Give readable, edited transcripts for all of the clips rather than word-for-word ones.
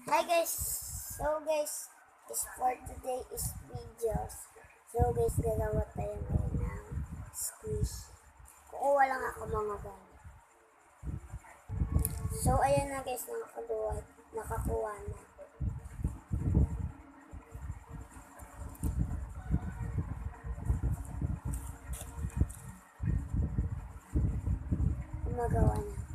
Hi guys! So guys, is for today is videos. So guys, gagawa tayo ngayon ng squish. Kukuha lang ako mga gamit. So ayan na guys, nakakuha na. Magawa na guys.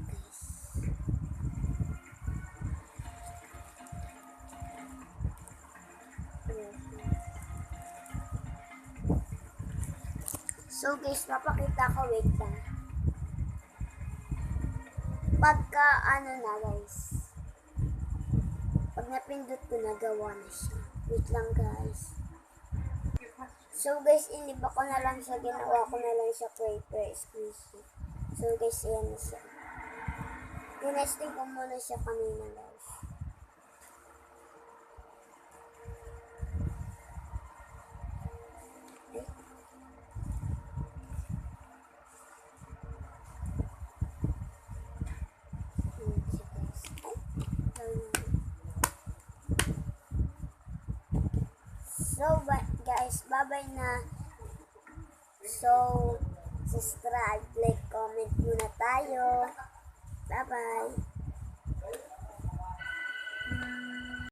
So guys, papakita ko, wait lang. Pagka na guys, pag napindot ko, nagawa na siya. Wait lang guys. So guys, iniba ko na lang siya, ginawa ko na lang siya paper squishy. So guys, ayan na siya. Tinesting ko muna siya kanina guys. So guys, bye-bye na. So, subscribe, like, comment muna tayo. Bye-bye.